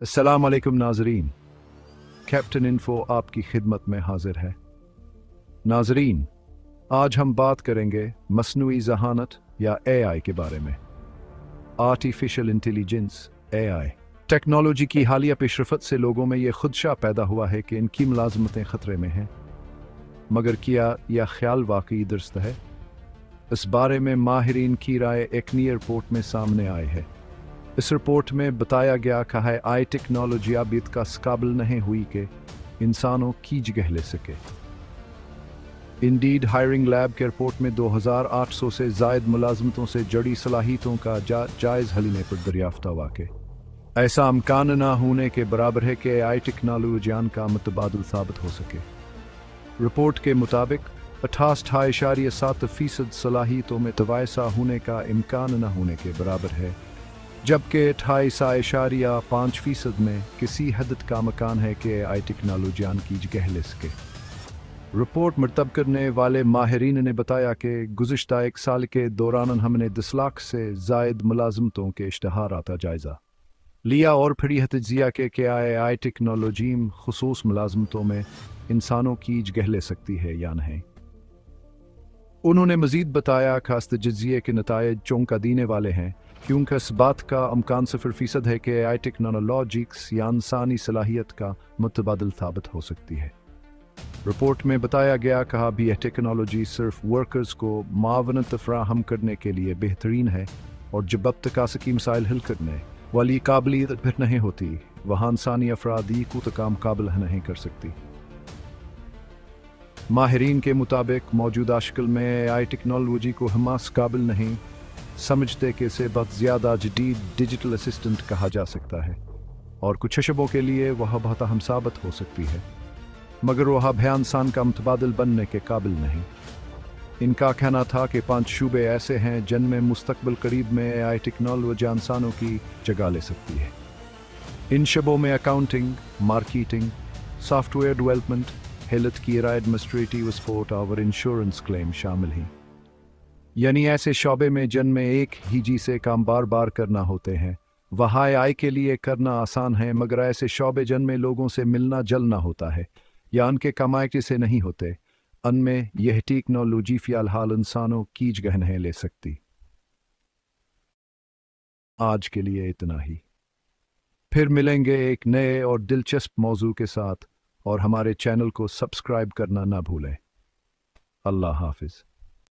अस्सलाम वालेकुम नाजरीन। कैप्टन इन्फो आपकी खिदमत में हाजिर है। नाजरीन, आज हम बात करेंगे मसनूई ज़हानत या एआई के बारे में। आर्टिफिशियल इंटेलिजेंस, एआई टेक्नोलॉजी की हालिया पेशरफत से लोगों में ये खुदशा पैदा हुआ है कि इनकी मुलाजमतें ख़तरे में हैं। मगर क्या यह ख्याल वाकई दुरुस्त है? इस बारे में माहिरीन की राय एक नई रिपोर्ट में सामने आई है। इस रिपोर्ट में बताया गया कि है आई टेक्नोलॉजी अभी का काबिल नहीं हुई कि इंसानों की जगह ले सके। इंडीड हायरिंग लैब के रिपोर्ट में 2800 से जायद मुलाजमतों से जड़ी सलाहियतों का जायज़ हलीने पर दरियाफ्त हुआ कि ऐसा अमकान ना होने के बराबर है कि आई टेक्नोलॉजियान का मुतबादल साबित हो सके। रिपोर्ट के मुताबिक 88.7% सलाहियतों में तवायसा होने का इम्कान न होने के बराबर है, जबकि 28.5% में किसी हद का मकान है कि आई टेक्नोलॉजियान की जगह ले सके। रिपोर्ट मरतब करने वाले माहिरीन ने बताया कि गुज़िश्ता एक साल के दौरान हमने 10 लाख से जायद मुलाजमतों के इश्तहारात का जायज़ा लिया और फिर यह तज्जिया कि आई टेक्नोलॉजी खुसूस मुलाजमतों में इंसानों की जगह ले सकती है या नहीं। उन्होंने मजीद बताया खास तज्जिए के नतायज चौंका देने वाले हैं, क्योंकि इस बात का अमकान 0% है कि आई टेक्नोलॉजिक्स या इंसानी सलाहियत का मुतबादल साबित हो सकती है। रिपोर्ट में बताया गया कहा भी यह टेक्नोलॉजी सिर्फ वर्कर्स को मावनत फराहम करने के लिए बेहतरीन है, और जब अब तक की मसाइल हल करने वाली काबिलियत फिर नहीं होती, वहाँ इंसानी अफरादी को तकाम काबिल नहीं कर सकती। माहिरीन के मुताबिक मौजूदा शक्ल में आई टेक्नोलॉजी को हमास काबिल नहीं समझते कि इसे बहुत ज़्यादा जदीद डिजिटल असिस्टेंट कहा जा सकता है, और कुछ शबों के लिए वह बहुत अहम साबित हो सकती है, मगर वह भयान इंसान का मुतबादिल बनने के काबिल नहीं। इनका कहना था कि 5 शूबे ऐसे हैं जिनमें मुस्तकबिल करीब में आई टेक्नोलॉजी इंसानों की जगह ले सकती है। इन शबों में accounting, marketing, software development, health care administrative support और इंश्योरेंस क्लेम शामिल हैं। यानी ऐसे शोबे में जिनमें एक ही जी से काम बार बार करना होते हैं, वहाँ आई के लिए करना आसान है, मगर ऐसे शोबे जिनमें लोगों से मिलना जलना होता है या उनके कमाई से नहीं होते, उनमें यह टेक्नोलॉजी फ़िलहाल इंसानों की जगह नहीं ले सकती। आज के लिए इतना ही। फिर मिलेंगे एक नए और दिलचस्प मौजू के साथ, और हमारे चैनल को सब्सक्राइब करना ना भूलें। अल्लाह हाफिज़।